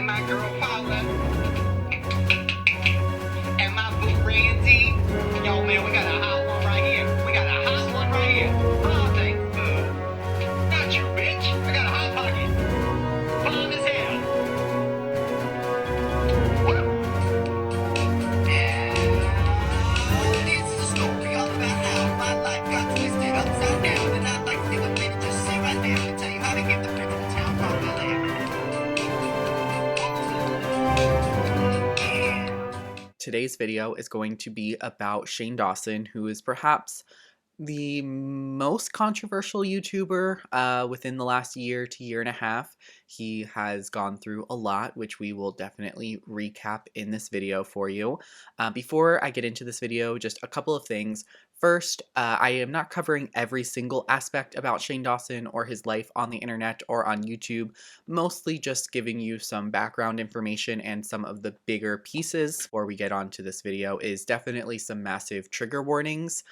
my girl Paula, and my boo Randy. Yo, man, we got a hot one right here. We got a hot one right here. Oh, thanks, boo. Not you, bitch. I got a hot pocket. Bomb as hell. This is a story all about how my life got twisted upside down, and I'd like to take a minute just sit right there and tell you how to get the beautiful town from Bel-Air. Today's video is going to be about Shane Dawson, who is perhaps the most controversial YouTuber within the last year to year and a half. He has gone through a lot, which we will definitely recap in this video for you. Before I get into this video, just a couple of things. First, I am not covering every single aspect about Shane Dawson or his life on the internet or on YouTube, mostly just giving you some background information, and some of the bigger pieces before we get on to this video is definitely some massive trigger warnings.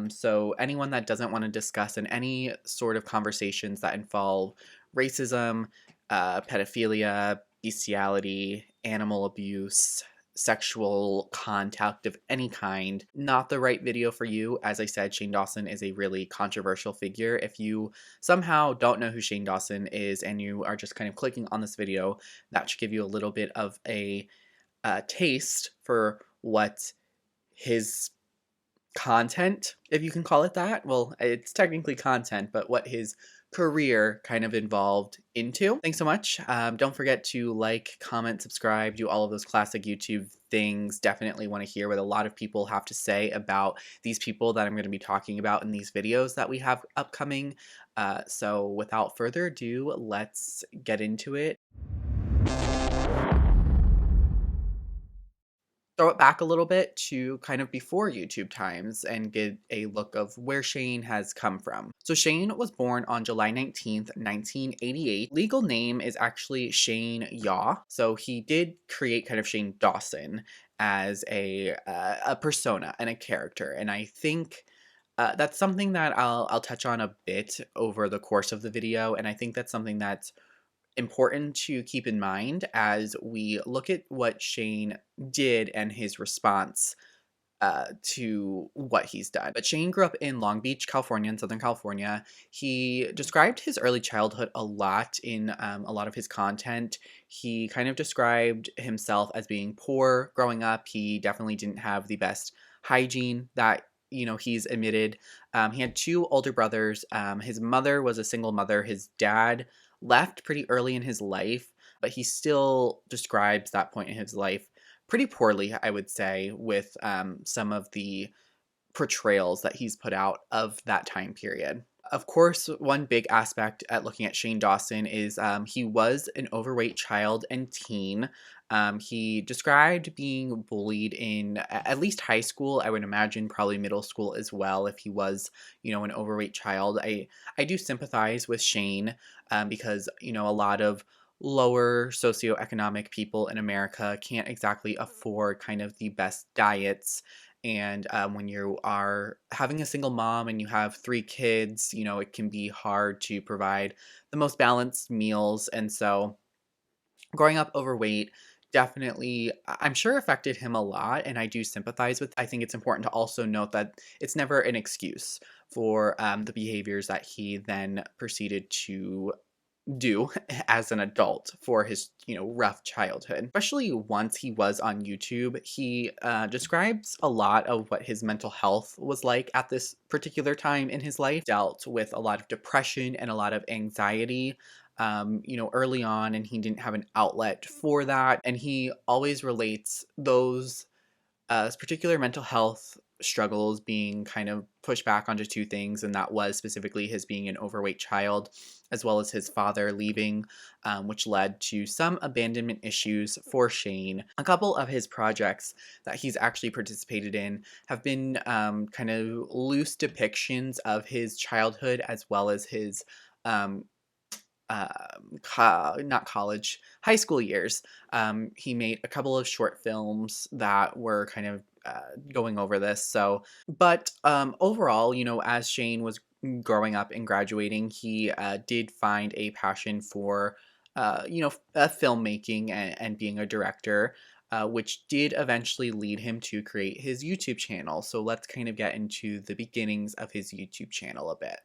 So anyone that doesn't want to discuss in any sort of conversations that involve racism, pedophilia, bestiality, animal abuse, sexual contact of any kind, not the right video for you. As I said, Shane Dawson is a really controversial figure. If you somehow don't know who Shane Dawson is and you are just kind of clicking on this video, that should give you a little bit of a taste for what his content, if you can call it that. Well, it's technically content, but what his career kind of involved into. Thanks so much. Don't forget to like, comment, subscribe, do all of those classic YouTube things. Definitely want to hear what a lot of people have to say about these people that I'm going to be talking about in these videos that we have upcoming. So without further ado, let's get into it. Throw it back a little bit to kind of before YouTube times and get a look of where Shane has come from. So Shane was born on July 19th, 1988. Legal name is actually Shane Yaw. So he did create kind of Shane Dawson as a persona and a character. And I think that's something that I'll touch on a bit over the course of the video. And I think that's something that's important to keep in mind as we look at what Shane did and his response to what he's done. But Shane grew up in Long Beach, California, in Southern California. He described his early childhood a lot in a lot of his content. He kind of described himself as being poor growing up. He definitely didn't have the best hygiene that he's admitted. He had two older brothers. His mother was a single mother. His dad left pretty early in his life, but he still describes that point in his life pretty poorly, I would say, with some of the portrayals that he's put out of that time period. Of course, one big aspect at looking at Shane Dawson is he was an overweight child and teen. He described being bullied in at least high school. I would imagine probably middle school as well if he was, an overweight child. I do sympathize with Shane because, a lot of lower socioeconomic people in America can't exactly afford kind of the best diets. And when you are having a single mom and you have 3 kids, it can be hard to provide the most balanced meals. And so growing up overweight definitely, I'm sure, affected him a lot, and I do sympathize with. I think it's important to also note that it's never an excuse for the behaviors that he then proceeded to do as an adult for his, rough childhood. Especially once he was on YouTube, he describes a lot of what his mental health was like at this particular time in his life. Dealt with a lot of depression and a lot of anxiety, early on, and he didn't have an outlet for that. And he always relates those particular mental health struggles being kind of pushed back onto 2 things, and that was specifically his being an overweight child, as well as his father leaving, which led to some abandonment issues for Shane. A couple of his projects that he's actually participated in have been kind of loose depictions of his childhood, as well as his not college, high school years. He made a couple of short films that were kind of going over this. So, but overall, as Shane was growing up and graduating, he did find a passion for filmmaking and being a director, which did eventually lead him to create his YouTube channel. So let's kind of get into the beginnings of his YouTube channel a bit.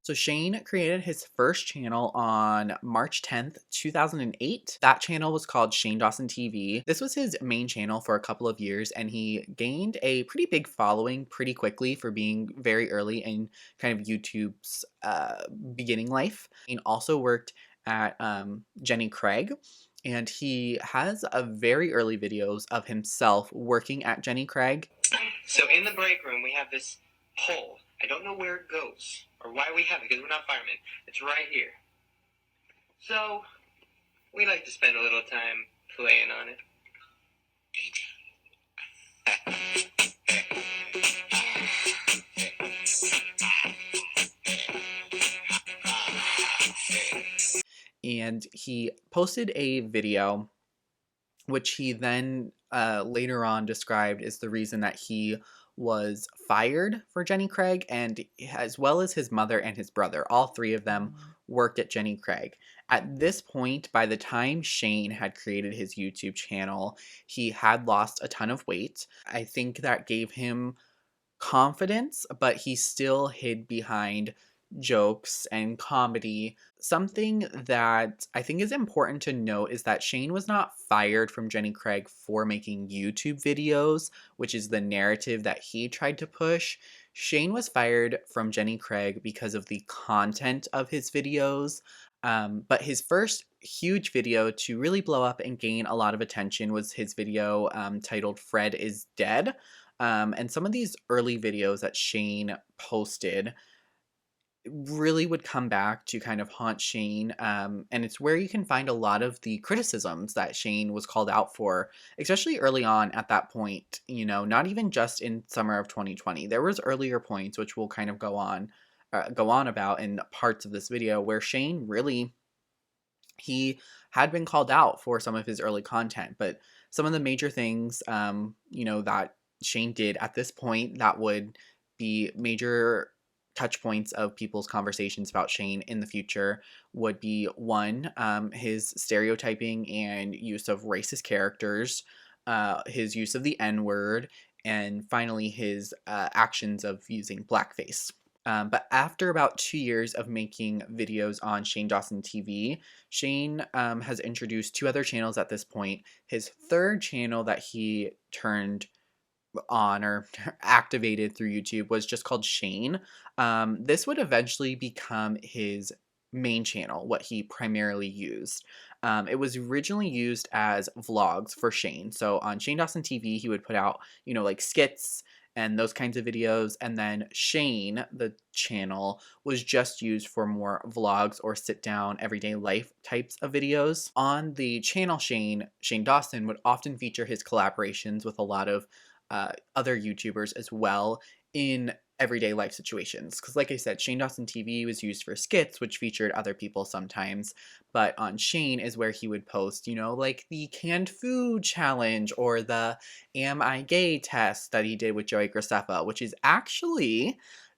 So Shane created his first channel on March 10th, 2008. That channel was called Shane Dawson TV. This was his main channel for a couple of years, and he gained a pretty big following pretty quickly for being very early in kind of YouTube's beginning life. He also worked at Jenny Craig, and he has a very early videos of himself working at Jenny Craig. So in the break room, we have this pole. I don't know where it goes or why we have it, because we're not firemen. It's right here. So we like to spend a little time playing on it. And he posted a video which he then later on described as the reason that he was fired for Jenny Craig, and as well as his mother and his brother. All three of them worked at Jenny Craig. At this point, by the time Shane had created his YouTube channel, he had lost a ton of weight. I think that gave him confidence, but he still hid behind jokes and comedy. Something that I think is important to note is that Shane was not fired from Jenny Craig for making YouTube videos, which is the narrative that he tried to push. Shane was fired from Jenny Craig because of the content of his videos. But his first huge video to really blow up and gain a lot of attention was his video titled Fred is Dead. And some of these early videos that Shane posted really would come back to kind of haunt Shane. And it's where you can find a lot of the criticisms that Shane was called out for, especially early on at that point, not even just in summer of 2020. There was earlier points, which we'll kind of go on about in parts of this video, where Shane really, he had been called out for some of his early content, but some of the major things, that Shane did at this point that would be major touch points of people's conversations about Shane in the future would be one, his stereotyping and use of racist characters, his use of the N-word, and finally his actions of using blackface. But after about 2 years of making videos on Shane Dawson TV, Shane has introduced 2 other channels at this point. His third channel that he turned on or activated through YouTube was just called Shane. This would eventually become his main channel, what he primarily used. It was originally used as vlogs for Shane. So on Shane Dawson TV, he would put out, like skits and those kinds of videos. And then Shane, the channel, was just used for more vlogs or sit down everyday life types of videos. On the channel Shane Dawson would often feature his collaborations with a lot of other YouTubers as well in everyday life situations. Because like I said, Shane Dawson TV was used for skits, which featured other people sometimes. But on Shane is where he would post, like the canned food challenge or the Am I Gay test that he did with Joey Graceffa, which is actually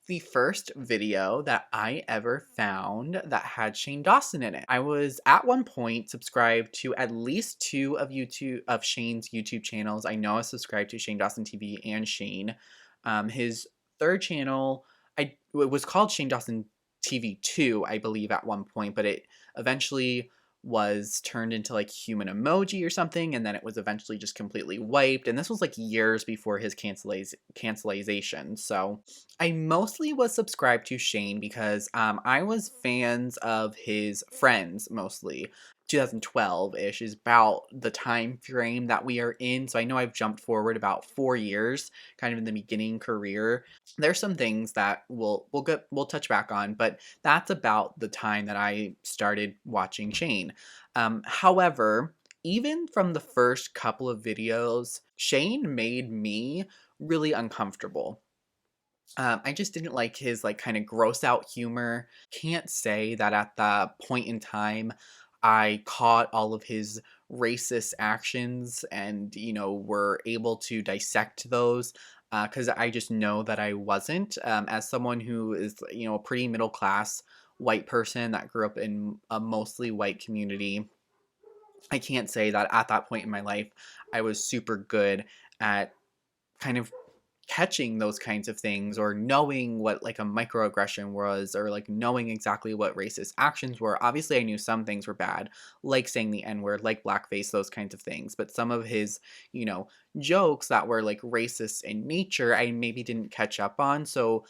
the first video that I ever found that had Shane Dawson in it. I was at one point subscribed to at least 2 of Shane's YouTube channels. I know I was subscribed to Shane Dawson TV and Shane. His third channel, it was called Shane Dawson TV 2, I believe, at one point, but it eventually was turned into like human emoji or something, and then it was eventually just completely wiped, and this was like years before his cancelization. So I mostly was subscribed to Shane because I was fans of his friends mostly. 2012-ish is about the time frame that we are in, so I know I've jumped forward about 4 years, kind of in the beginning career. There's some things that we'll touch back on, but that's about the time that I started watching Shane. However, even from the first couple of videos, Shane made me really uncomfortable. I just didn't like his kind of gross out humor. Can't say that at the point in time I caught all of his racist actions and, were able to dissect those, because I just know that I wasn't. As someone who is, a pretty middle class white person that grew up in a mostly white community, I can't say that at that point in my life I was super good at kind of catching those kinds of things, or knowing what like a microaggression was, or like knowing exactly what racist actions were. Obviously I knew some things were bad, like saying the n-word, like blackface, those kinds of things, but some of his, you know, jokes that were like racist in nature I maybe didn't catch up on. So,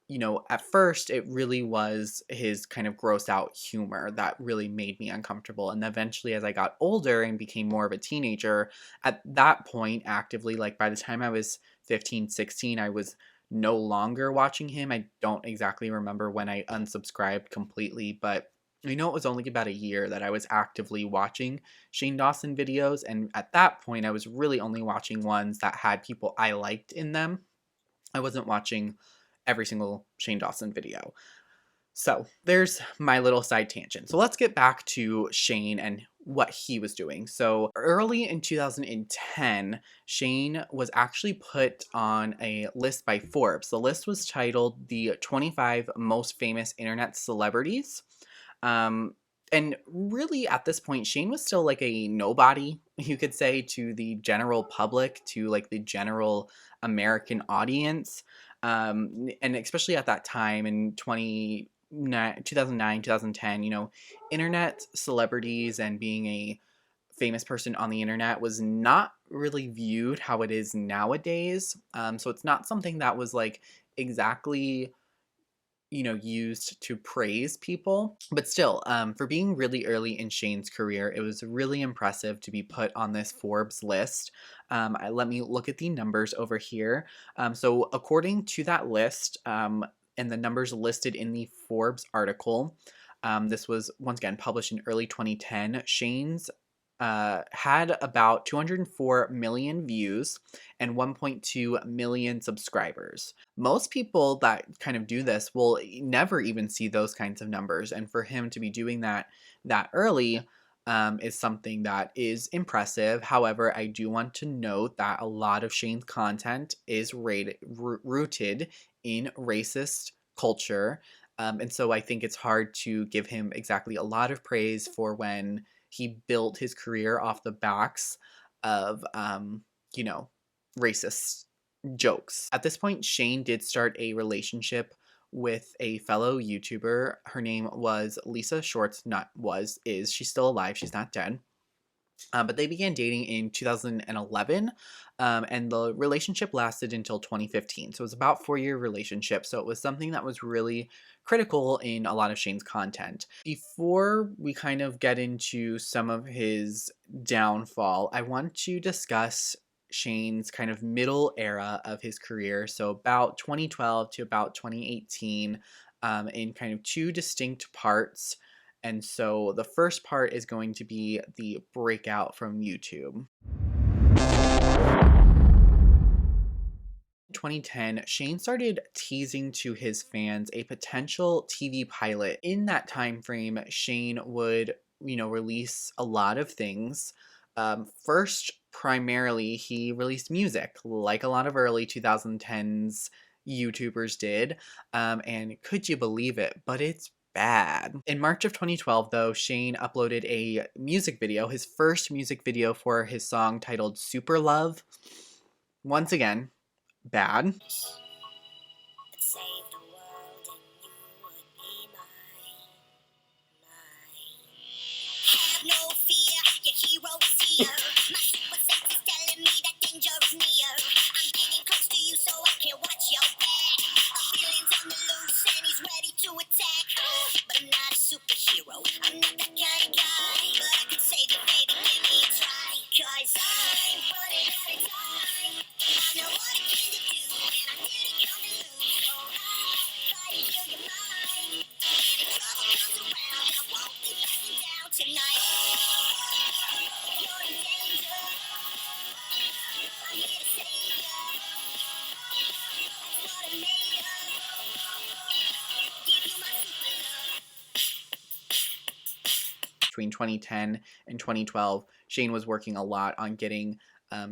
you know, at first it really was his kind of gross out humor that really made me uncomfortable. And eventually, as I got older and became more of a teenager, at that point, actively, like by the time I was 15, 16, I was no longer watching him. I don't exactly remember when I unsubscribed completely, but I know it was only about a year that I was actively watching Shane Dawson videos. And at that point, I was really only watching ones that had people I liked in them. I wasn't watching every single Shane Dawson video. So there's my little side tangent. So let's get back to Shane and what he was doing. So early in 2010, Shane was actually put on a list by Forbes. The list was titled The 25 Most Famous Internet Celebrities. Um, and really, at this point, Shane was still like a nobody, you could say, to the general public, to like the general American audience. And especially at that time in 2009, 2010, you know, internet celebrities and being a famous person on the internet was not really viewed how it is nowadays. So it's not something that was like exactly, you know, used to praise people. But still, for being really early in Shane's career, it was really impressive to be put on this Forbes list. Let me look at the numbers over here. So according to that list, and the numbers listed in the Forbes article, this was once again published in early 2010. Shane's had about 204 million views and 1.2 million subscribers. Most people that kind of do this will never even see those kinds of numbers, and for him to be doing that early is something that is impressive. However, I do want to note that a lot of Shane's content is rooted in racist culture, and so I think it's hard to give him exactly a lot of praise for when he built his career off the backs of, you know, racist jokes. At this point, Shane did start a relationship with a fellow YouTuber. Her name was Lisa Shorts. Not was, is. She's still alive. She's not dead. But they began dating in 2011, and the relationship lasted until 2015. So it was about 4-year relationship. So it was something that was really critical in a lot of Shane's content. Before we kind of get into some of his downfall, I want to discuss Shane's kind of middle era of his career. So about 2012 to about 2018, in kind of two distinct parts. And so the first part is going to be the breakout from YouTube. 2010, Shane started teasing to his fans a potential TV pilot. In that time frame, Shane would, you know, release a lot of things. First, primarily, he released music, like a lot of early 2010s YouTubers did. And could you believe it? But it's bad. In March of 2012, though, Shane uploaded a music video, his first music video for his song titled Super Love. Once again, bad. Save the world and you would be mine. Have no fear, your hero is here. My super sense is telling me that danger is near. I'm getting close to you so I can watch your back. A villain's on the loose and he's ready to attack. But I'm not a superhero, I'm not that kind of guy. But I can save you, baby, give me a try. Cause I'm running out of time. I know what I came to do and I didn't come to lose. So I'll fight until you're mine. And if trouble comes around, I won't be backing down tonight. You're in danger. I'm here to save you. That's what I made of. Give you my super love. Between 2010 and 2012, Shane was working a lot on getting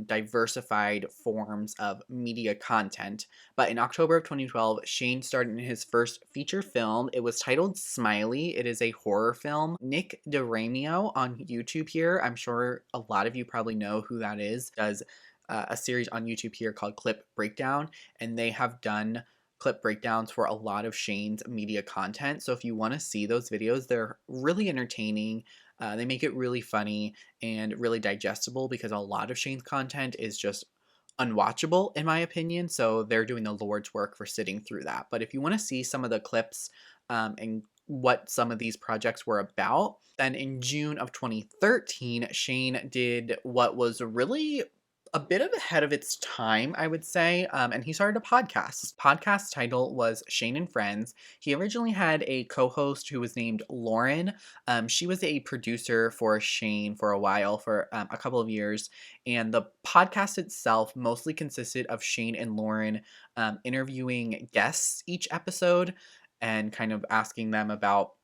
diversified forms of media content. But in October of 2012, Shane starred in his first feature film. It was titled Smiley. It is a horror film. Nick DeRamio on YouTube here, I'm sure a lot of you probably know who that is, does a series on YouTube here called Clip Breakdown, and they have done clip breakdowns for a lot of Shane's media content. So if you want to see those videos, they're really entertaining. They make it really funny and really digestible because a lot of Shane's content is just unwatchable in my opinion. So they're doing the Lord's work for sitting through that. But if you want to see some of the clips and what some of these projects were about, then in June of 2013, Shane did what was really a bit of ahead of its time, I would say, and he started a podcast. Podcast title was Shane and Friends. He originally had a co-host who was named Lauren. She was a producer for Shane for a while, for a couple of years, and the podcast itself mostly consisted of Shane and Lauren interviewing guests each episode and kind of asking them about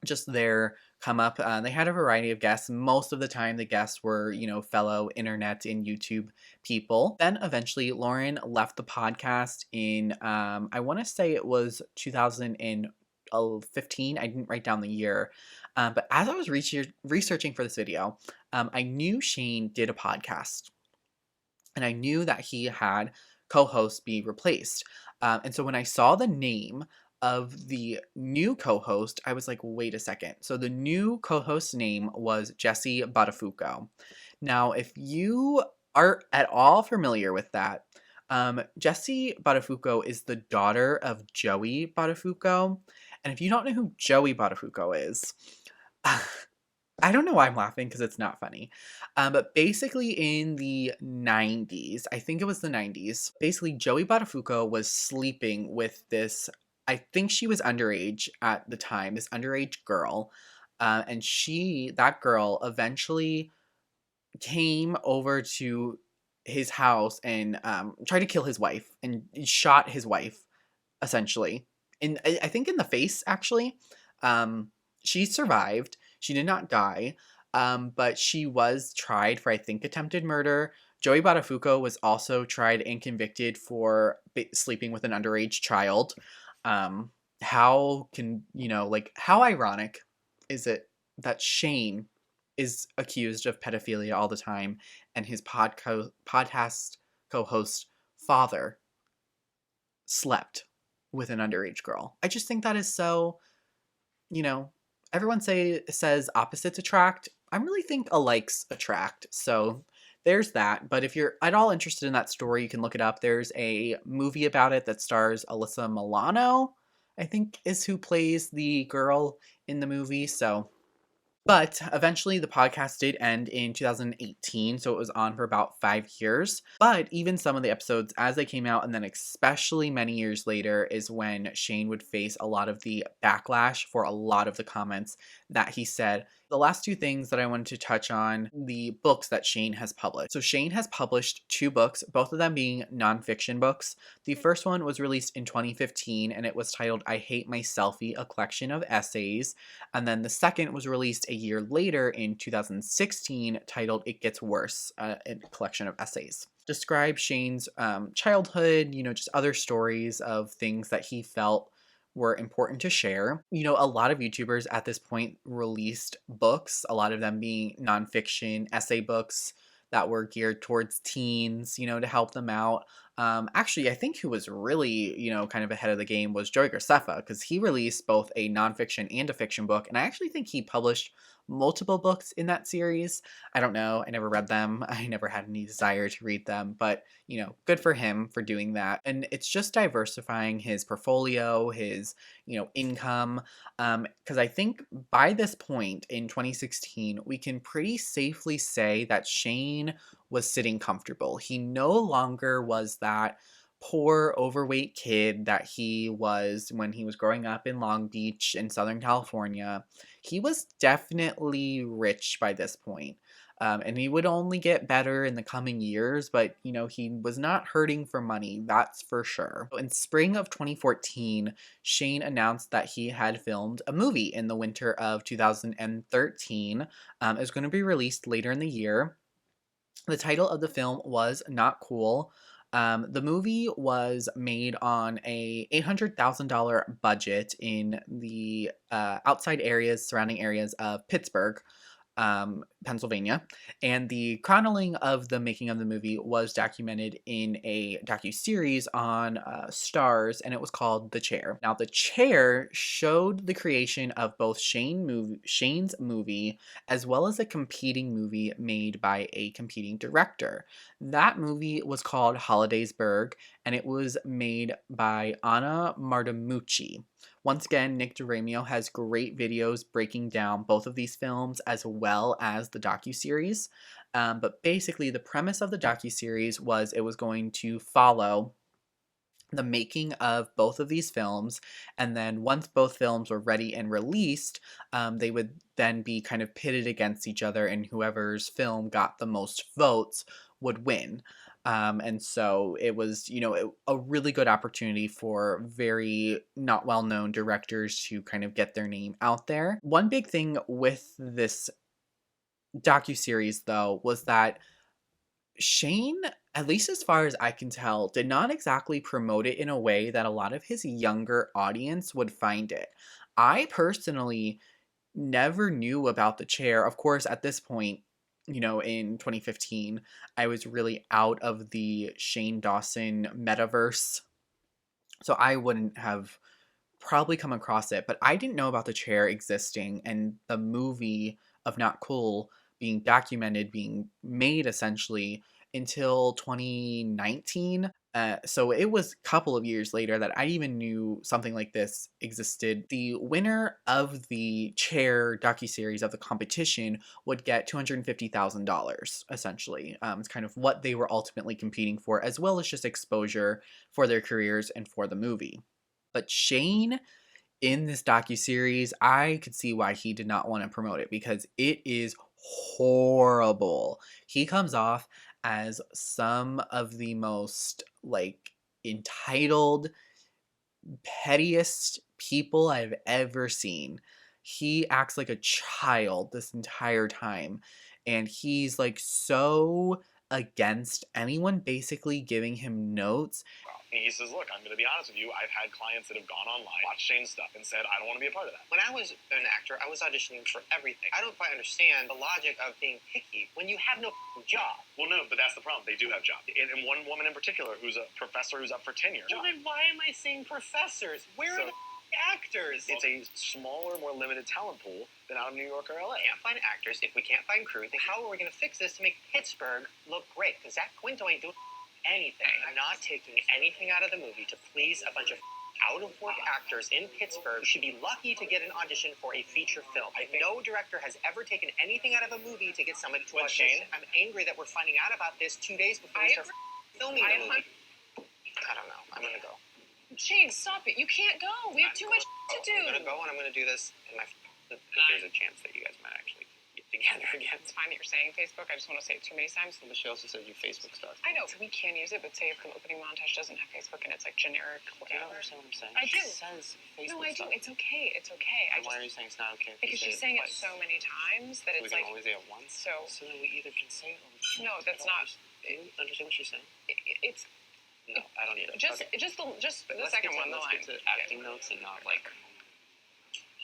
just their come up. They had a variety of guests. Most of the time, the guests were, fellow internet and YouTube people. Then eventually, Lauren left the podcast in, I want to say it was 2015. I didn't write down the year. But as I was researching for this video, I knew Shane did a podcast. And I knew that he had co-hosts be replaced. And so when I saw the name of the new co-host, I was like, wait a second. So the new co-host's name was Jesse Buttafuoco. Now, if you are at all familiar with that, Jesse Buttafuoco is the daughter of Joey Buttafuoco. And if you don't know who Joey Buttafuoco is, I don't know why I'm laughing because it's not funny. But basically in the 90s, I think it was the 90s, basically Joey Buttafuoco was sleeping with this, I think she was underage at the time, this underage girl. And that girl eventually came over to his house and tried to kill his wife and shot his wife, essentially. I think in the face, actually. She survived. She did not die, but she was tried for, I think, attempted murder. Joey Buttafuoco was also tried and convicted for sleeping with an underage child. How ironic is it that Shane is accused of pedophilia all the time and his podcast co-host father slept with an underage girl? I just think that is so, everyone says opposites attract. I really think alikes attract. So there's that. But if you're at all interested in that story, you can look it up. There's a movie about it that stars Alyssa Milano, I think is who plays the girl in the movie. But eventually the podcast did end in 2018, so it was on for about 5 years. But even some of the episodes as they came out, and then especially many years later, is when Shane would face a lot of the backlash for a lot of the comments that he said. The last two things that I wanted to touch on, the books that Shane has published. So Shane has published 2 books, both of them being nonfiction books. The first one was released in 2015, and it was titled I Hate My Selfie, a collection of essays. And then the second was released a year later in 2016, titled It Gets Worse, a collection of essays. Describe Shane's childhood, just other stories of things that he felt were important to share. A lot of YouTubers at this point released books, a lot of them being nonfiction essay books that were geared towards teens, to help them out. Actually, I think who was really, kind of ahead of the game was Joey Graceffa, because he released both a nonfiction and a fiction book, and I actually think he published multiple books in that series. I don't know. I never read them. I never had any desire to read them, but, good for him for doing that. And it's just diversifying his portfolio, his, income, because I think by this point in 2016, we can pretty safely say that Shane was sitting comfortable. He no longer was that poor, overweight kid that he was when he was growing up in Long Beach in Southern California. He was definitely rich by this point. And he would only get better in the coming years, but, he was not hurting for money, that's for sure. In spring of 2014, Shane announced that he had filmed a movie in the winter of 2013. It was going to be released later in the year. The title of the film was Not Cool. The movie was made on a $800,000 budget in the outside areas, surrounding areas of Pittsburgh, Pennsylvania, and the chronicling of the making of the movie was documented in a docu-series on Stars, and it was called The Chair. Now, The Chair showed the creation of both Shane's movie as well as a competing movie made by a competing director. That movie was called Holidaysburg, and it was made by Anna Martinucci. Once again, Nick DeRamio has great videos breaking down both of these films as well as the docuseries. But basically, the premise of the docuseries was it was going to follow the making of both of these films, and then once both films were ready and released, they would then be kind of pitted against each other, and whoever's film got the most votes would win. And so it was, a really good opportunity for very not well-known directors to kind of get their name out there. One big thing with this docuseries, though, was that Shane, at least as far as I can tell, did not exactly promote it in a way that a lot of his younger audience would find it. I personally never knew about The Chair. Of course, at this point, in 2015, I was really out of the Shane Dawson metaverse, so I wouldn't have probably come across it, but I didn't know about The Chair existing and the movie of Not Cool being documented, being made essentially until 2019. So it was a couple of years later that I even knew something like this existed. The winner of the Chair docuseries of the competition would get $250,000, essentially. It's kind of what they were ultimately competing for, as well as just exposure for their careers and for the movie. But Shane, in this docuseries, I could see why he did not want to promote it, because it is horrible. He comes off as some of the most entitled, pettiest people I've ever seen. He acts like a child this entire time, and he's so against anyone basically giving him notes. And he says, look, I'm going to be honest with you. I've had clients that have gone online, watched Shane's stuff, and said, I don't want to be a part of that. When I was an actor, I was auditioning for everything. I don't quite understand the logic of being picky when you have no job. Well, no, but that's the problem. They do have jobs. And one woman in particular who's a professor who's up for tenure. Well, then why am I saying professors? Where are the actors? It's a smaller, more limited talent pool than out of New York or LA. We can't find actors. If we can't find crew, then how are we going to fix this to make Pittsburgh look great? Because Zach Quinto ain't doing anything. I'm not taking anything out of the movie to please a bunch of out-of-work actors in Pittsburgh who should be lucky to get an audition for a feature film. No director has ever taken anything out of a movie to get somebody to audition. I'm angry that we're finding out about this 2 days before we start filming the movie. I don't know. I'm going to go. Shane, stop it. You can't go. We have too much to do. I'm going to go, and I'm going to do this. And there's a chance that you guys might actually get together again. It's fine that you're saying Facebook. I just want to say it too many times. But she also said you Facebook stuff. I know. We can use it, but say if the opening montage doesn't have Facebook and it's generic, Do you whatever. understand what I'm saying? I do. She says Facebook No, I do. stuff. It's okay. It's okay. Then why are you saying it's not okay? Because she's saying it so many times that we it's can only say it once. So then we either can say it or we can't. No, that's not. Do you understand what she's saying? It's No, I don't either. just Okay. just the Let's second get to- one. The line. Let's get to acting notes and not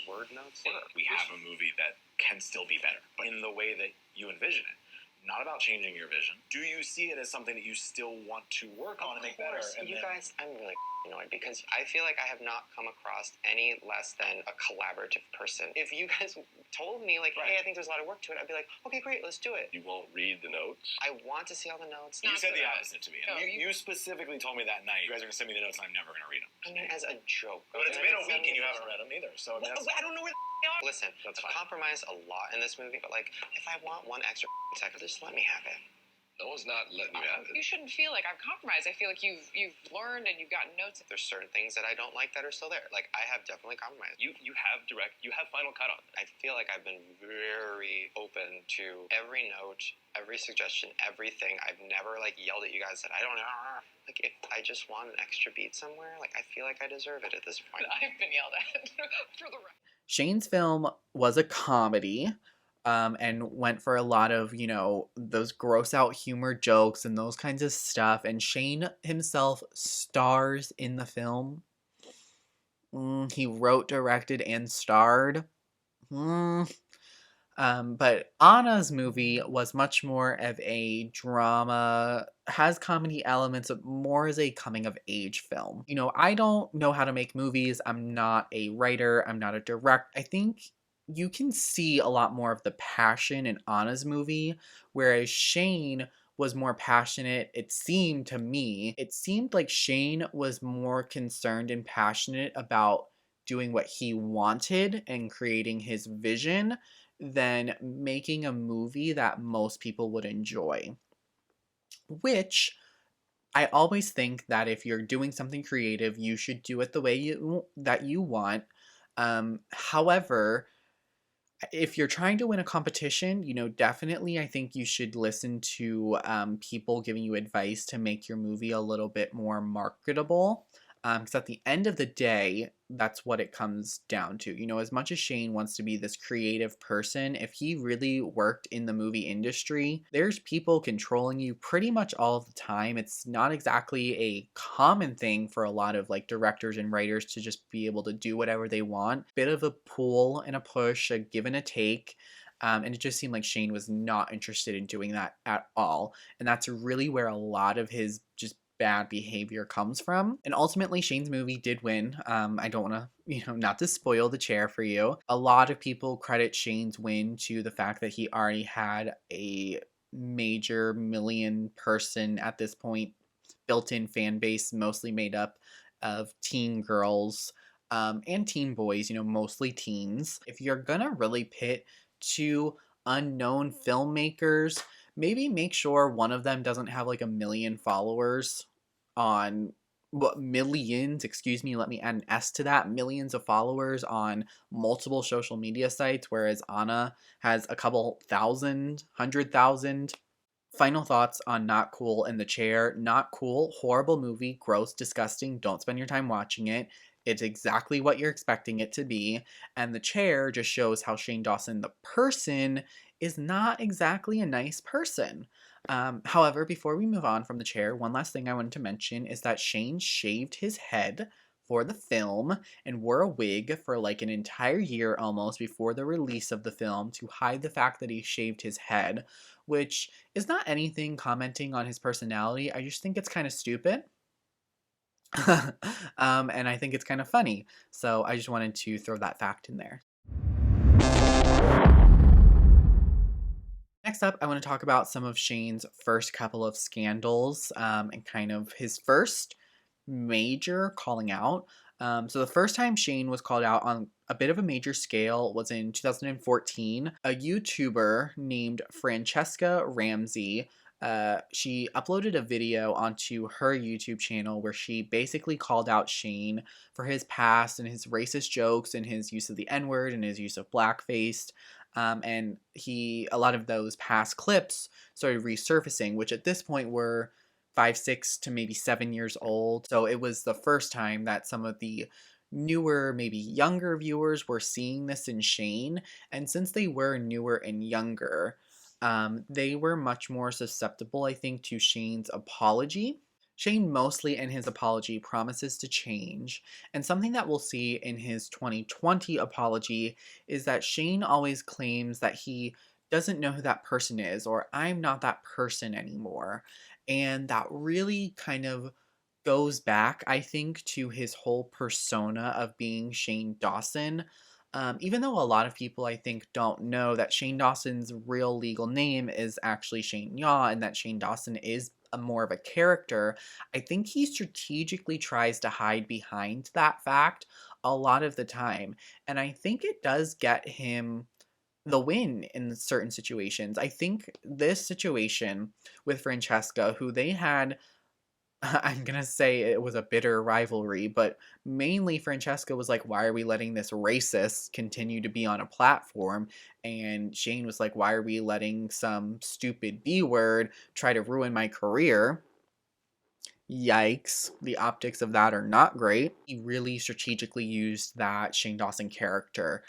word notes. We have a movie that can still be better, but in the way that you envision it. Not about changing your vision. Do you see it as something that you still want to work on and make better? And you guys, I'm really annoyed because I feel like I have not come across any less than a collaborative person. If you guys told me, hey, I think there's a lot of work to it, I'd be like, okay, great, let's do it. You won't read the notes? I want to see all the notes. You said the opposite to me. No, you specifically told me that night, you guys are going to send me the notes and I'm never going to read them. I mean, as a joke. But it's been a week and you haven't read them either, so I mean, I don't know where they are. Listen, That's I've fine. compromised a lot in this movie, but if I want one extra second, just let me have it. no one's not letting you have You shouldn't feel like I've compromised. I feel like you've learned and you've gotten notes. There's certain things that I don't like that are still there. I have definitely compromised. You have final cut on it. I feel like I've been very open to every note, every suggestion, everything. I've never yelled at you guys that I don't know. If I just want an extra beat somewhere, I feel like I deserve it at this point. I've been yelled at for the record. Shane's film was a comedy. and went for a lot of, those gross out humor jokes and those kinds of stuff. And Shane himself stars in the film. He wrote, directed, and starred. Mm. But Anna's movie was much more of a drama, has comedy elements, but more as a coming of age film. I don't know how to make movies. I'm not a writer. I'm not a director. I think you can see a lot more of the passion in Anna's movie, whereas Shane was more passionate. It seemed to me, it seemed like Shane was more concerned and passionate about doing what he wanted and creating his vision than making a movie that most people would enjoy. Which I always think that if you're doing something creative, you should do it the way you want. However, if you're trying to win a competition, definitely I think you should listen to people giving you advice to make your movie a little bit more marketable. Because at the end of the day, that's what it comes down to. As much as Shane wants to be this creative person, if he really worked in the movie industry, there's people controlling you pretty much all of the time. It's not exactly a common thing for a lot of like directors and writers to just be able to do whatever they want. Bit of a pull and a push, a give and a take. And it just seemed like Shane was not interested in doing that at all. And that's really where a lot of his just bad behavior comes from. And ultimately, Shane's movie did win. I don't want to, not to spoil the chair for you. A lot of people credit Shane's win to the fact that he already had a major million person at this point built-in fan base, mostly made up of teen girls and teen boys, mostly teens. If you're gonna really pit two unknown filmmakers, maybe make sure one of them doesn't have like a million followers on millions, excuse me, let me add an S to that, millions of followers on multiple social media sites, whereas Anna has a couple thousand, 100,000. Final thoughts on Not Cool and The Chair. Not cool, horrible movie, gross, disgusting, don't spend your time watching it. It's exactly what you're expecting it to be. And The Chair just shows how Shane Dawson, the person, is not exactly a nice person. However, before we move on from The Chair, one last thing I wanted to mention is that Shane shaved his head for the film and wore a wig for like an entire year almost before the release of the film to hide the fact that he shaved his head, which is not anything commenting on his personality. I just think it's kind of stupid. And I think it's kind of funny. So I just wanted to throw that fact in there. Next up, I want to talk about some of Shane's first couple of scandals and kind of his first major calling out. So the first time Shane was called out on a bit of a major scale was in 2014. A YouTuber named Francesca Ramsey, she uploaded a video onto her YouTube channel where she basically called out Shane for his past and his racist jokes and his use of the N-word and his use of blackface. And a lot of those past clips started resurfacing, which at this point were 5, 6 to maybe 7 years old. So it was the first time that some of the newer, maybe younger viewers were seeing this in Shane. And since they were newer and younger, they were much more susceptible, I think, to Shane's apology. Shane mostly in his apology promises to change, and something that we'll see in his 2020 apology is that Shane always claims that he doesn't know who that person is, or I'm not that person anymore. And that really kind of goes back, I think, to his whole persona of being Shane Dawson. Even though a lot of people, I think, don't know that Shane Dawson's real legal name is actually Shane Yaw and that Shane Dawson is more of a character, I think he strategically tries to hide behind that fact a lot of the time. And I think it does get him the win in certain situations. I think this situation with Francesca, who they had, I'm gonna say it was a bitter rivalry, but mainly Francesca was like, why are we letting this racist continue to be on a platform? And Shane was like, why are we letting some stupid B word try to ruin my career? Yikes, the optics of that are not great. He really strategically used that Shane Dawson character.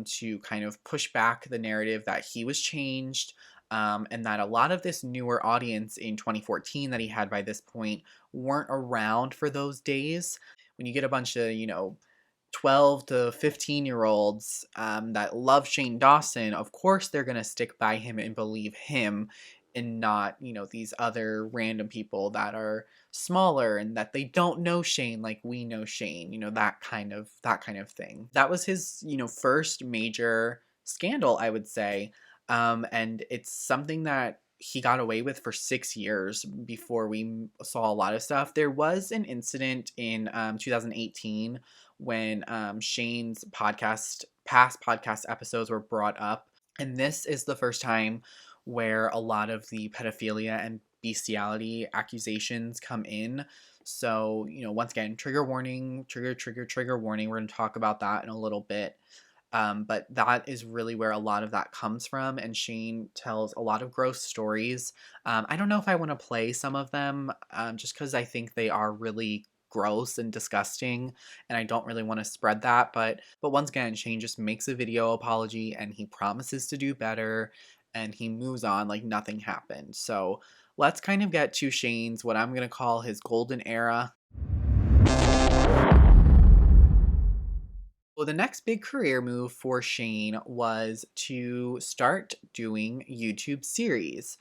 to kind of push back the narrative that he was changed, and that a lot of this newer audience in 2014 that he had by this point weren't around for those days. When you get a bunch of, 12 to 15-year-olds that love Shane Dawson, of course they're going to stick by him and believe him and not, these other random people that are smaller and that they don't know Shane like we know Shane, that kind of thing. That was his, first major scandal, I would say. And it's something that he got away with for 6 years before we saw a lot of stuff. There was an incident in 2018 when Shane's past podcast episodes were brought up. And this is the first time where a lot of the pedophilia and bestiality accusations come in. So, once again, trigger warning, trigger warning. We're going to talk about that in a little bit. But that is really where a lot of that comes from. And Shane tells a lot of gross stories. I don't know if I want to play some of them just because I think they are really gross and disgusting, and I don't really want to spread that. But once again, Shane just makes a video apology and he promises to do better and he moves on like nothing happened. So let's kind of get to Shane's, what I'm going to call his golden era. Well, the next big career move for Shane was to start doing YouTube series.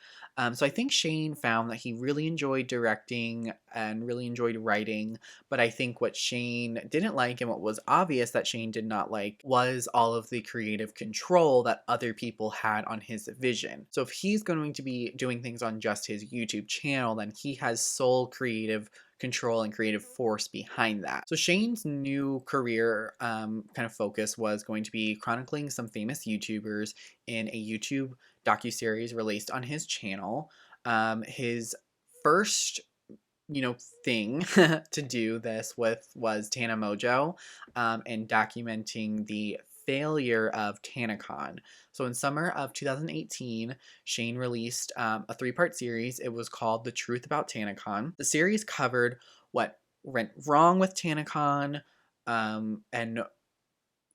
So I think Shane found that he really enjoyed directing and really enjoyed writing, but I think what Shane didn't like and what was obvious that Shane did not like was all of the creative control that other people had on his vision. So if he's going to be doing things on just his YouTube channel, then he has sole creative control and creative force behind that. So Shane's new career kind of focus was going to be chronicling some famous YouTubers in a YouTube docuseries released on his channel. His first thing to do this with was Tana Mojo, and documenting the failure of TanaCon. So in summer of 2018, Shane released a 3-part series. It was called The Truth About TanaCon. The series covered what went wrong with TanaCon, and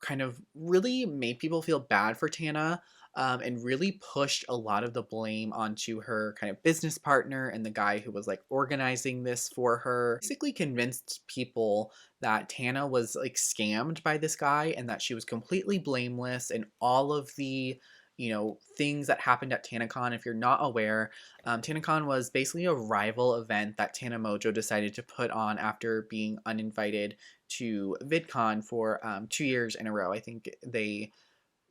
kind of really made people feel bad for Tana, and really pushed a lot of the blame onto her kind of business partner and the guy who was like organizing this for her. Basically convinced people that Tana was like scammed by this guy and that she was completely blameless, and all of the things that happened at TanaCon. If you're not aware, TanaCon was basically a rival event that Tana Mojo decided to put on after being uninvited to VidCon for 2 years in a row. I think they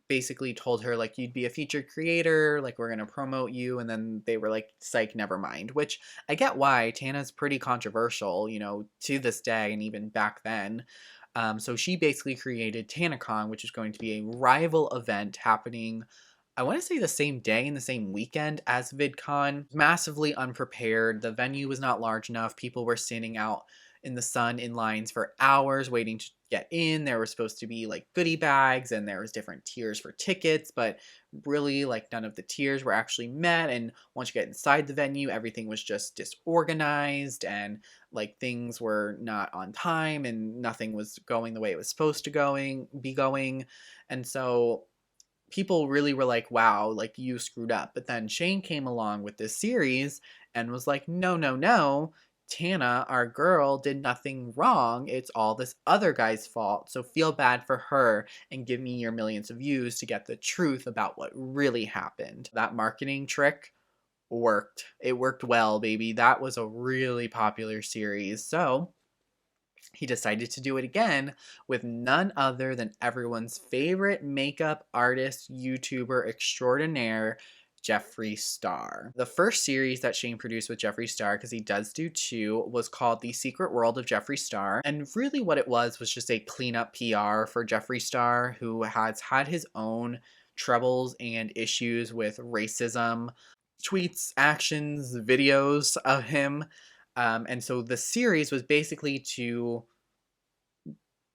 basically told her like, you'd be a featured creator, like we're gonna promote you, and then they were like, psych, never mind. Which I get why. Tana's pretty controversial, to this day and even back then. So she basically created TanaCon, which is going to be a rival event happening, I want to say, the same day and the same weekend as VidCon. Massively unprepared. The venue was not large enough. People were standing out in the sun in lines for hours waiting to get in. There were supposed to be like goodie bags and there was different tiers for tickets, but really like none of the tiers were actually met. And once you get inside the venue, everything was just disorganized and like things were not on time and nothing was going the way it was supposed to be going. And so people really were like, wow, like you screwed up. But then Shane came along with this series and was like, no, Tana, our girl, did nothing wrong. It's all this other guy's fault. So feel bad for her and give me your millions of views to get the truth about what really happened. That marketing trick worked. It worked well, baby. That was a really popular series. So he decided to do it again with none other than everyone's favorite makeup artist, YouTuber extraordinaire, Jeffree Star. The first series that Shane produced with Jeffree Star, because he does do 2, was called The Secret World of Jeffree Star. And really what it was just a cleanup PR for Jeffree Star, who has had his own troubles and issues with racism, tweets, actions, videos of him. And so the series was basically to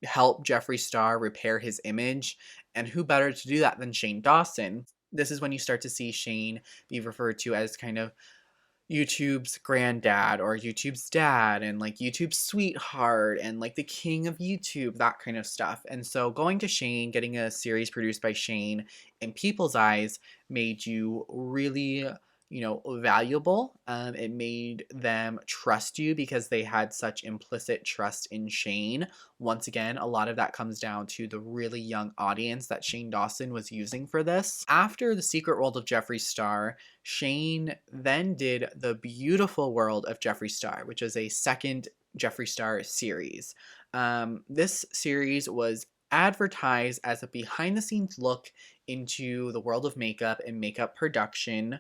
help Jeffree Star repair his image. And who better to do that than Shane Dawson? This is when you start to see Shane be referred to as kind of, YouTube's granddad or YouTube's dad and like YouTube's sweetheart and like the king of YouTube, that kind of stuff. And so going to Shane, getting a series produced by Shane in people's eyes made you really, valuable. It made them trust you because they had such implicit trust in Shane. Once again, a lot of that comes down to the really young audience that Shane Dawson was using for this. After The Secret World of Jeffree Star, Shane then did The Beautiful World of Jeffree Star, which is a second Jeffree Star series. This series was advertised as a behind-the-scenes look into the world of makeup and makeup production,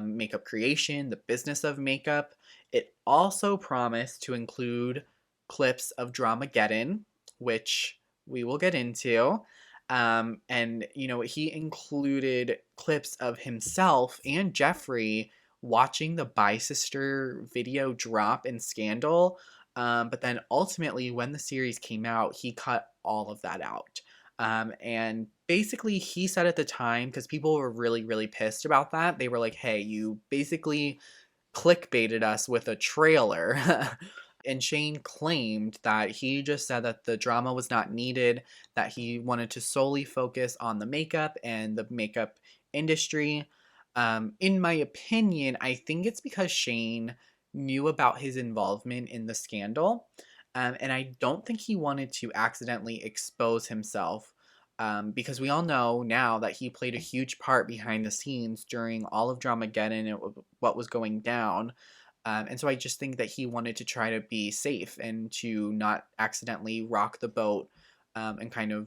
makeup creation, the business of makeup. It also promised to include clips of Dramageddon, which we will get into. And he included clips of himself and Jeffree watching the Bi-Sister video drop in Scandal. But then ultimately, when the series came out, he cut all of that out. And basically, he said at the time, because people were really, really pissed about that, they were like, hey, you basically clickbaited us with a trailer. And Shane claimed that he just said that the drama was not needed, that he wanted to solely focus on the makeup and the makeup industry. In my opinion, I think it's because Shane knew about his involvement in the scandal. And I don't think he wanted to accidentally expose himself, because we all know now that he played a huge part behind the scenes during all of Dramageddon and what was going down. And so I just think that he wanted to try to be safe and to not accidentally rock the boat, and kind of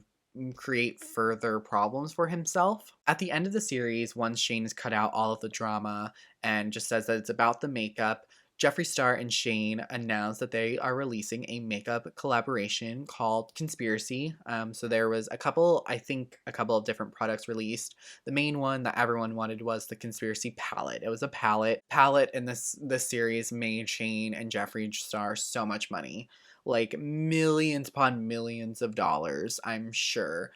create further problems for himself. At the end of the series, once Shane has cut out all of the drama and just says that it's about the makeup, Jeffree Star and Shane announced that they are releasing a makeup collaboration called Conspiracy. So there was a couple of different products released. The main one that everyone wanted was the Conspiracy palette. It was a palette. Palette in this series made Shane and Jeffree Star so much money. Like millions upon millions of dollars, I'm sure.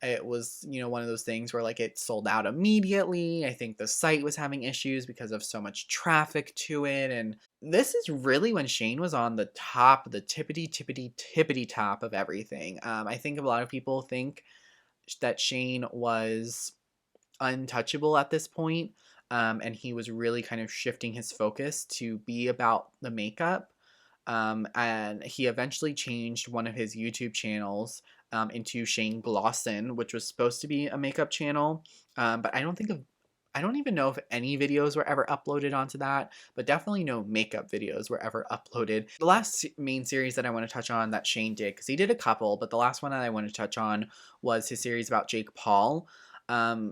It was, one of those things where like it sold out immediately. I think the site was having issues because of so much traffic to it. And this is really when Shane was on the top, the tippity top of everything. I think a lot of people think that Shane was untouchable at this point. And he was really kind of shifting his focus to be about the makeup. And he eventually changed one of his YouTube channels into Shane Dawson, which was supposed to be a makeup channel. But I don't even know if any videos were ever uploaded onto that, but definitely no makeup videos were ever uploaded. The last main series that I want to touch on that Shane did, because he did a couple, but the last one that I want to touch on was his series about Jake Paul.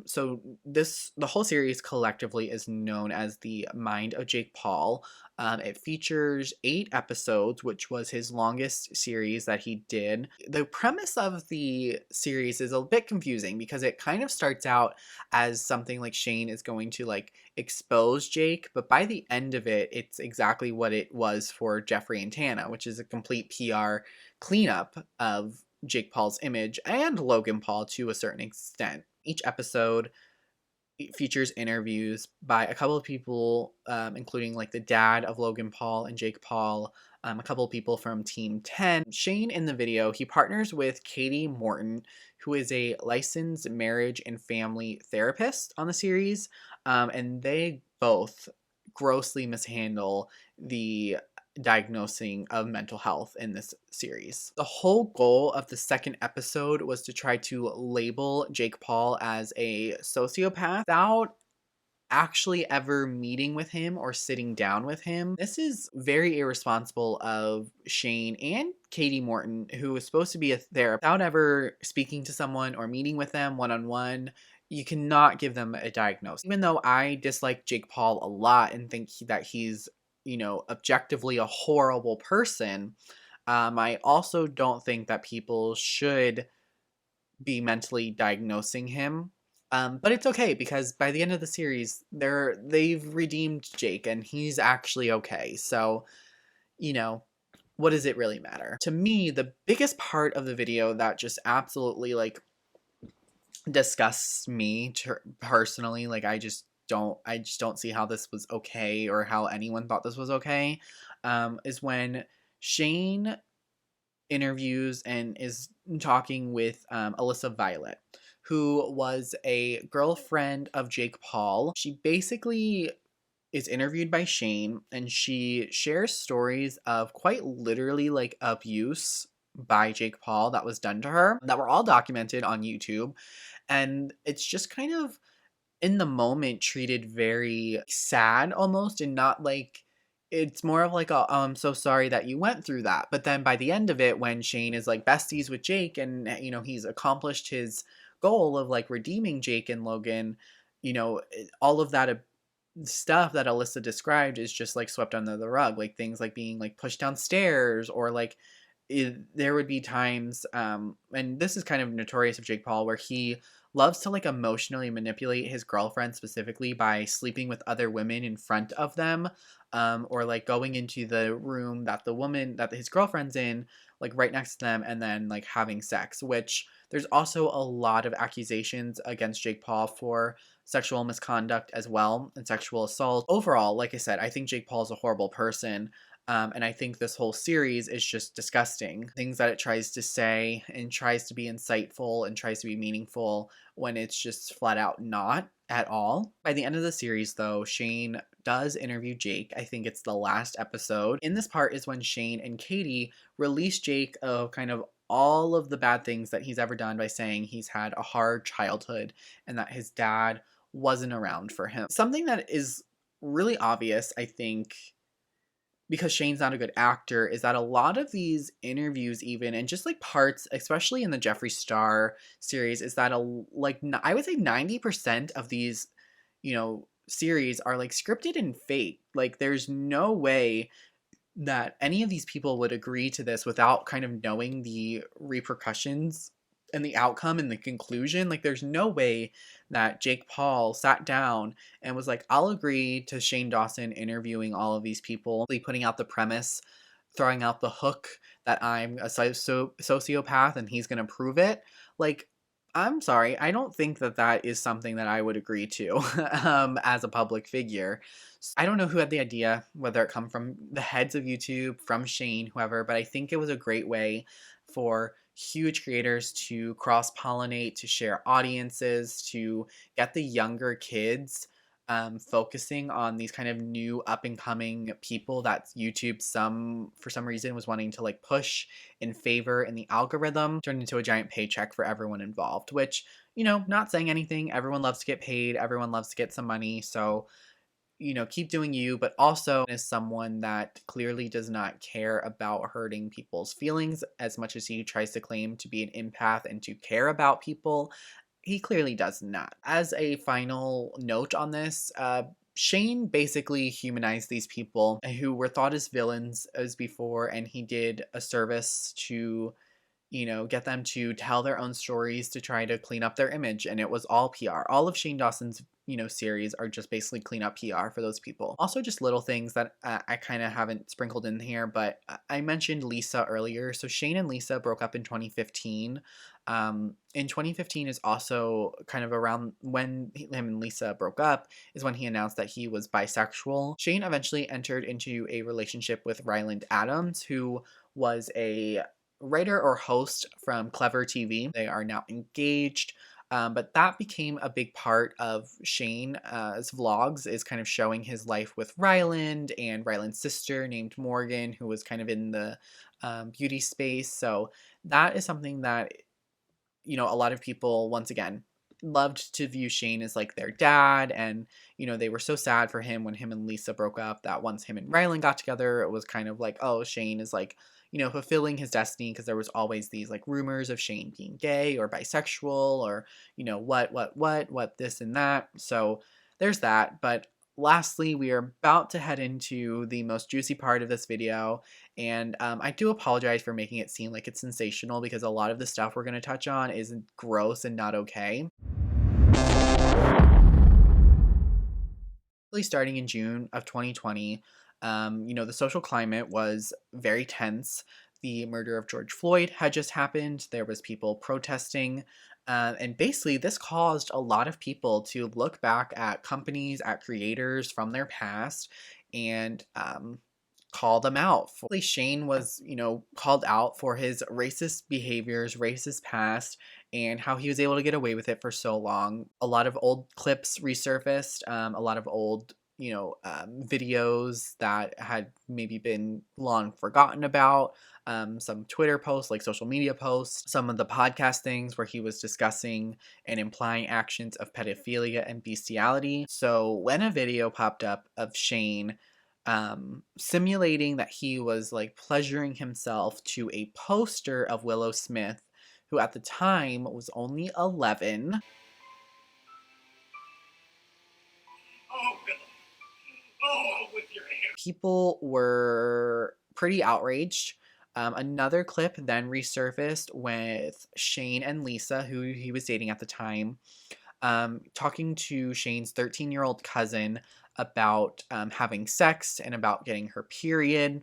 So the whole series collectively is known as The Mind of Jake Paul. It features 8 episodes, which was his longest series that he did. The premise of the series is a bit confusing because it kind of starts out as something like Shane is going to like expose Jake, but by the end of it, it's exactly what it was for Jeffree and Tana, which is a complete PR cleanup of Jake Paul's image and Logan Paul to a certain extent. Each episode features interviews by a couple of people, including like the dad of Logan Paul and Jake Paul, a couple of people from Team 10. Shane in the video, he partners with Katie Morton, who is a licensed marriage and family therapist on the series, and they both grossly mishandle the diagnosing of mental health in this series. The whole goal of the second episode was to try to label Jake Paul as a sociopath without actually ever meeting with him or sitting down with him. This is very irresponsible of Shane and Katie Morton, who was supposed to be a therapist, without ever speaking to someone or meeting with them one-on-one. You cannot give them a diagnosis. Even though I dislike Jake Paul a lot and think that he's objectively a horrible person, I also don't think that people should be mentally diagnosing him. But it's okay because by the end of the series, they've redeemed Jake and he's actually okay. So, what does it really matter? To me, the biggest part of the video that just absolutely like disgusts me personally, like I just just don't see how this was okay, or how anyone thought this was okay, is when Shane interviews and is talking with Alyssa Violet, who was a girlfriend of Jake Paul. She basically is interviewed by Shane, and she shares stories of quite literally like abuse by Jake Paul that was done to her, that were all documented on YouTube. And it's just kind of in the moment treated very sad almost, and not like, it's more of like a, oh, I'm so sorry that you went through that. But then by the end of it, when Shane is like besties with Jake, and he's accomplished his goal of like redeeming Jake and Logan, all of that stuff that Alyssa described is just like swept under the rug, like things like being like pushed downstairs, or like there would be times, and this is kind of notorious of Jake Paul, where he loves to like emotionally manipulate his girlfriend, specifically by sleeping with other women in front of them, or like going into the room that the woman that his girlfriend's in, like right next to them, and then like having sex. Which there's also a lot of accusations against Jake Paul for sexual misconduct as well, and sexual assault. Overall, like I said, I think Jake Paul is a horrible person. And I think this whole series is just disgusting. Things that it tries to say and tries to be insightful and tries to be meaningful, when it's just flat out not at all. By the end of the series, though, Shane does interview Jake. I think it's the last episode. In this part is when Shane and Katie release Jake of kind of all of the bad things that he's ever done, by saying he's had a hard childhood and that his dad wasn't around for him. Something that is really obvious, I think, because Shane's not a good actor, is that a lot of these interviews, even, and just like parts, especially in the Jeffree Star series, is that I would say 90% of these, series are like scripted and fake. Like, there's no way that any of these people would agree to this without kind of knowing the repercussions and the outcome and the conclusion. Like, there's no way that Jake Paul sat down and was like, I'll agree to Shane Dawson interviewing all of these people, putting out the premise, throwing out the hook that I'm a sociopath and he's going to prove it. Like, I'm sorry, I don't think that that is something that I would agree to as a public figure. I don't know who had the idea, whether it come from the heads of YouTube, from Shane, whoever, but I think it was a great way for huge creators to cross-pollinate, to share audiences, to get the younger kids focusing on these kind of new up-and-coming people that YouTube for some reason was wanting to like push in favor in the algorithm, turned into a giant paycheck for everyone involved. Which, not saying anything, everyone loves to get paid, everyone loves to get some money, so keep doing you, but also as someone that clearly does not care about hurting people's feelings as much as he tries to claim to be an empath and to care about people. He clearly does not. As a final note on this, Shane basically humanized these people who were thought as villains as before, and he did a service to get them to tell their own stories to try to clean up their image. And it was all PR. All of Shane Dawson's, series are just basically clean up PR for those people. Also, just little things that I kind of haven't sprinkled in here, but I mentioned Lisa earlier. So Shane and Lisa broke up in 2015. In 2015 is also kind of around when him and Lisa broke up, is when he announced that he was bisexual. Shane eventually entered into a relationship with Ryland Adams, who was a writer or host from Clever TV. They are now engaged. But that became a big part of Shane's vlogs, is kind of showing his life with Ryland and Ryland's sister named Morgan, who was kind of in the beauty space. So that is something that, a lot of people, once again, loved to view Shane as like their dad. And, they were so sad for him when him and Lisa broke up, that once him and Ryland got together, it was kind of like, oh, Shane is like, fulfilling his destiny, because there was always these like rumors of Shane being gay or bisexual, or, what, this and that. So there's that. But lastly, we are about to head into the most juicy part of this video. And I do apologize for making it seem like it's sensational, because a lot of the stuff we're going to touch on is gross and not okay. Starting in June of 2020, the social climate was very tense. The murder of George Floyd had just happened. There was people protesting And basically, this caused a lot of people to look back at companies, at creators from their past, and call them out. Shane was, called out for his racist behaviors, racist past, and how he was able to get away with it for so long. A lot of old clips resurfaced, a lot of old, videos that had maybe been long forgotten about. Some Twitter posts, like social media posts, some of the podcast things where he was discussing and implying actions of pedophilia and bestiality. So when a video popped up of Shane simulating that he was like pleasuring himself to a poster of Willow Smith, who at the time was only 11. Oh, Bill. Oh, with your hair. People were pretty outraged. Another clip then resurfaced with Shane and Lisa, who he was dating at the time, talking to Shane's 13-year-old cousin about having sex and about getting her period.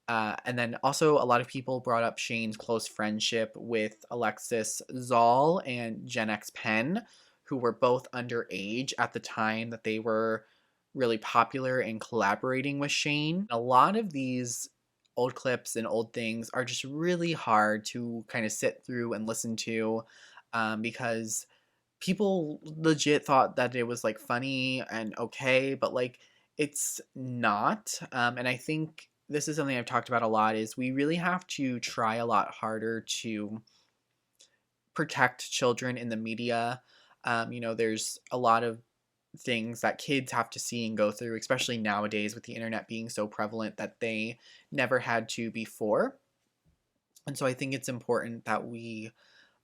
And then also a lot of people brought up Shane's close friendship with Alexis Zoll and Gen X Penn, who were both underage at the time that they were really popular and collaborating with Shane. A lot of these old clips and old things are just really hard to kind of sit through and listen to, because people legit thought that it was like funny and okay, but like it's not. And I think this is something I've talked about a lot, is we really have to try a lot harder to protect children in the media. There's a lot of things that kids have to see and go through, especially nowadays with the internet being so prevalent, that they never had to before. And so I think it's important that we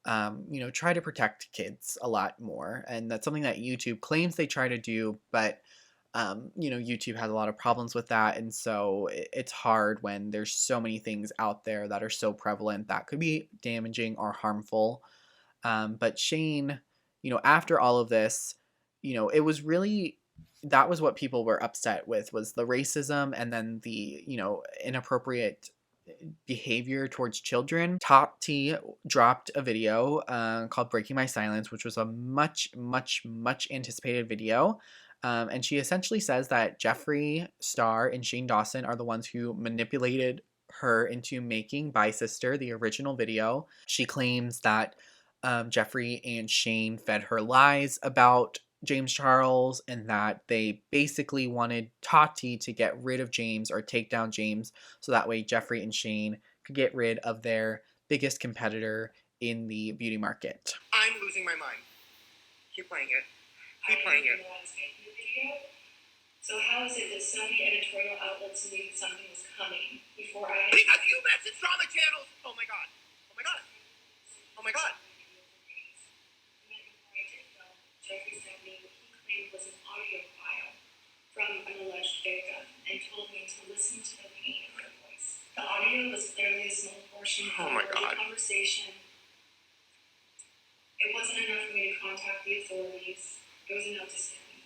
try to protect kids a lot more. And that's something that YouTube claims they try to do, but YouTube has a lot of problems with that. And so it's hard when there's so many things out there that are so prevalent that could be damaging or harmful. But Shane, after all of this, it was really, that was what people were upset with, was the racism and then the, inappropriate behavior towards children. Tati dropped a video called Breaking My Silence, which was a much, much, much anticipated video. And she essentially says that Jeffree Star and Shane Dawson are the ones who manipulated her into making Bye Sister, the original video. She claims that Jeffree and Shane fed her lies about James Charles, and that they basically wanted Tati to get rid of James or take down James, so that way Jeffree and Shane could get rid of their biggest competitor in the beauty market. I'm losing my mind. Keep playing it. Keep playing it. So how is it that so many editorial outlets knew something was coming before I... Because you messaged drama channels! Oh my god. Oh my god. Oh my god. Jeffree sent me what he claimed was an audio file from an alleged victim and told me to listen to the pain in her voice. The audio was clearly a small portion of the conversation. It wasn't enough for me to contact the authorities. It was enough to scare me.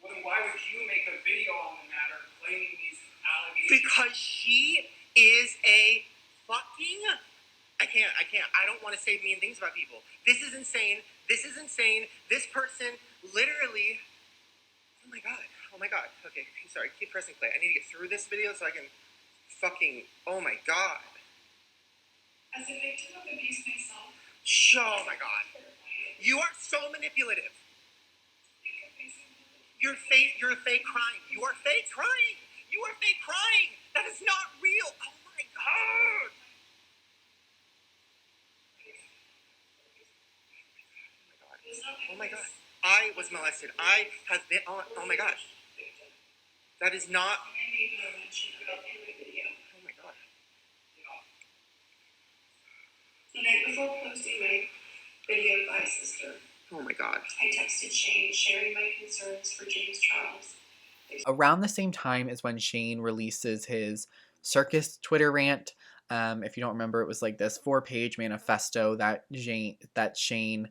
Well, then why would you make a video on the matter claiming these allegations? Because she is a fucking... I can't. I don't want to say mean things about people. This is insane. This is insane. This person literally... Oh my god. Oh my god. Okay, sorry. Keep pressing play. I need to get through this video so I can fucking... Oh my god. As a victim of abuse myself... Oh my god. You are so manipulative. You're fake crying. You are fake crying. You are fake crying. That is not real. Oh my god. Oh my god. I was molested. I have been... Oh my gosh. That is not... I made no mention about every video. Oh my god. The night before posting my video Bye Sister, Oh my god. I texted Shane sharing my concerns for James Charles. Around the same time is when Shane releases his circus Twitter rant. If you don't remember, it was like this 4-page manifesto that Shane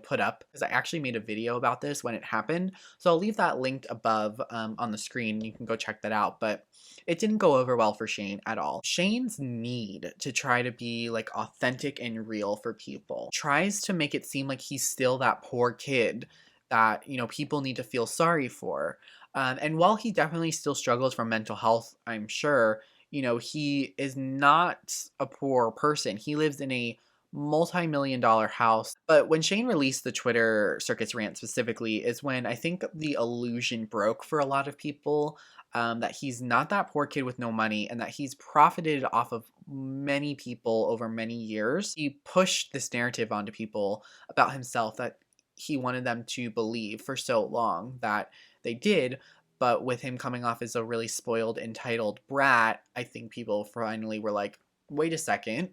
put up, because I actually made a video about this when it happened. So I'll leave that linked above on the screen. You can go check that out. But it didn't go over well for Shane at all. Shane's need to try to be like authentic and real for people tries to make it seem like he's still that poor kid that, people need to feel sorry for. And while he definitely still struggles from mental health, I'm sure, he is not a poor person. He lives in a multi-million-dollar house. But when Shane released the Twitter circus rant specifically is when I think the illusion broke for a lot of people, that he's not that poor kid with no money and that he's profited off of many people over many years. He pushed this narrative onto people about himself that he wanted them to believe for so long that they did. But with him coming off as a really spoiled, entitled brat, I think people finally were like, wait a second.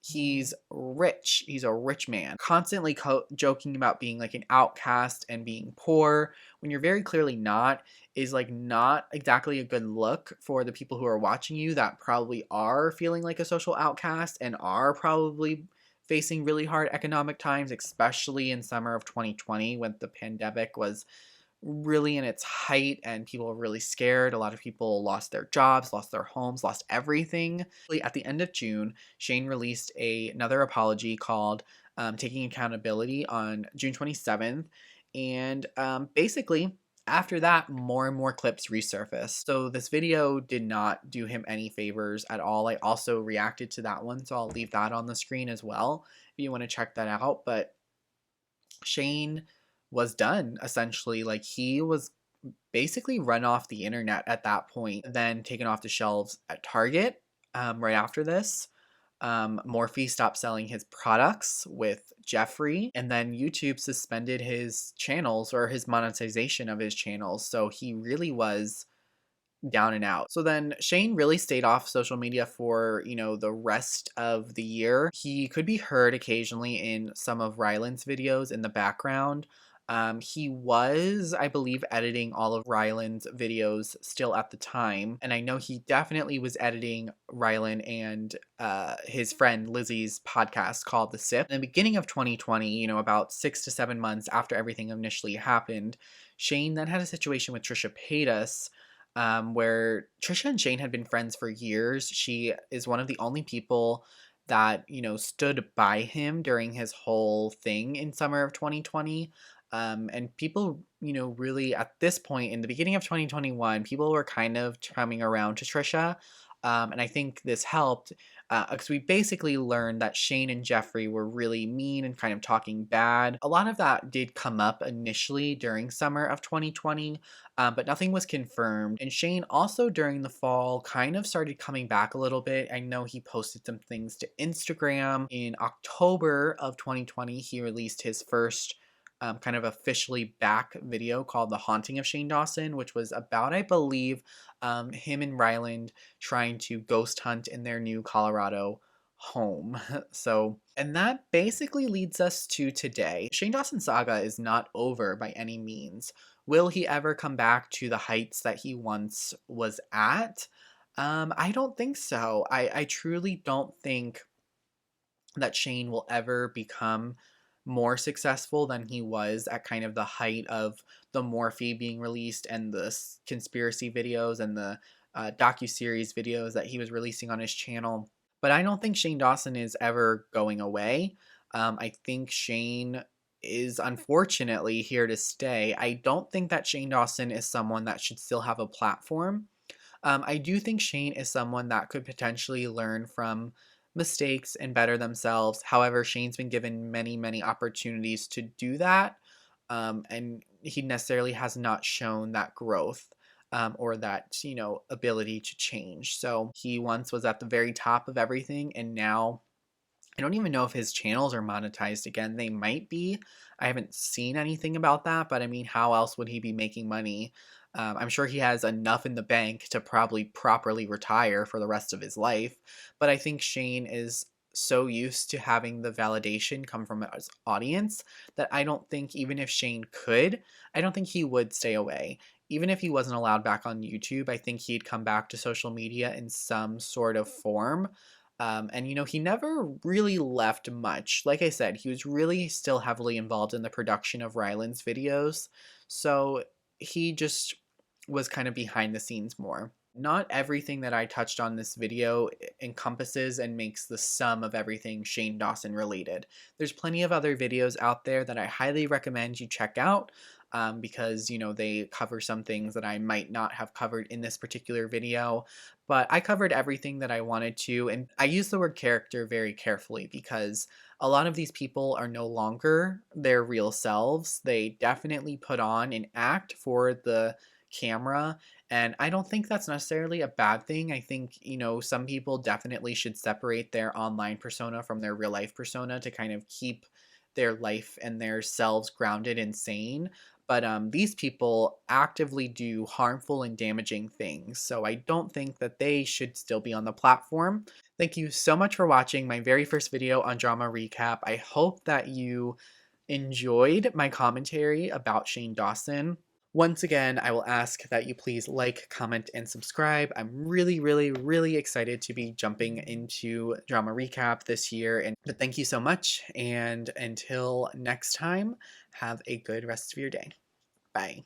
He's rich. He's a rich man. Constantly joking about being like an outcast and being poor when you're very clearly not is like not exactly a good look for the people who are watching you that probably are feeling like a social outcast and are probably facing really hard economic times, especially in summer of 2020 when the pandemic was really in its height and people were really scared. A lot of people lost their jobs, lost their homes, lost everything. At the end of June, Shane released another apology called Taking Accountability on June 27th. And basically, after that, more and more clips resurfaced. So this video did not do him any favors at all. I also reacted to that one, so I'll leave that on the screen as well if you want to check that out. But Shane was done, essentially. Like, he was basically run off the internet at that point, then taken off the shelves at Target right after this. Morphe stopped selling his products with Jeffree, and then YouTube suspended his channels or his monetization of his channels. So he really was down and out. So then Shane really stayed off social media for, the rest of the year. He could be heard occasionally in some of Ryland's videos in the background. He was, I believe, editing all of Ryland's videos still at the time. And I know he definitely was editing Ryland and his friend Lizzie's podcast called The Sip. In the beginning of 2020, about 6 to 7 months after everything initially happened, Shane then had a situation with Trisha Paytas, where Trisha and Shane had been friends for years. She is one of the only people that, stood by him during his whole thing in summer of 2020. And people, really at this point in the beginning of 2021, people were kind of coming around to Trisha. And I think this helped because we basically learned that Shane and Jeffree were really mean and kind of talking bad. A lot of that did come up initially during summer of 2020, but nothing was confirmed. And Shane also during the fall kind of started coming back a little bit. I know he posted some things to Instagram. In October of 2020, he released his first kind of officially back video called The Haunting of Shane Dawson, which was about, I believe, him and Ryland trying to ghost hunt in their new Colorado home. And that basically leads us to today. Shane Dawson's saga is not over by any means. Will he ever come back to the heights that he once was at? I don't think so. I truly don't think that Shane will ever become more successful than he was at kind of the height of the Morphe being released and the conspiracy videos and the docuseries videos that he was releasing on his channel. But I don't think Shane Dawson is ever going away. I think Shane is unfortunately here to stay. I don't think that Shane Dawson is someone that should still have a platform. I do think Shane is someone that could potentially learn from mistakes and better themselves. However, Shane's been given many, many opportunities to do that, and he necessarily has not shown that growth or that, ability to change. So he once was at the very top of everything, and now I don't even know if his channels are monetized again. They might be. I haven't seen anything about that, but I mean, how else would he be making money? I'm sure he has enough in the bank to probably properly retire for the rest of his life. But I think Shane is so used to having the validation come from his audience that I don't think, even if Shane could, I don't think he would stay away. Even if he wasn't allowed back on YouTube, I think he'd come back to social media in some sort of form. And he never really left much. Like I said, he was really still heavily involved in the production of Ryland's videos, so he just was kind of behind the scenes more. Not everything that I touched on this video encompasses and makes the sum of everything Shane Dawson related. There's plenty of other videos out there that I highly recommend you check out, because they cover some things that I might not have covered in this particular video, but I covered everything that I wanted to, and I use the word character very carefully because a lot of these people are no longer their real selves. They definitely put on an act for the camera, and I don't think that's necessarily a bad thing. I think, some people definitely should separate their online persona from their real life persona to kind of keep their life and their selves grounded and sane. But these people actively do harmful and damaging things, so I don't think that they should still be on the platform. Thank you so much for watching my very first video on Drama Recap. I hope that you enjoyed my commentary about Shane Dawson. Once again, I will ask that you please like, comment, and subscribe. I'm really, really, really excited to be jumping into Drama Recap this year. But thank you so much, and until next time, have a good rest of your day. Bye.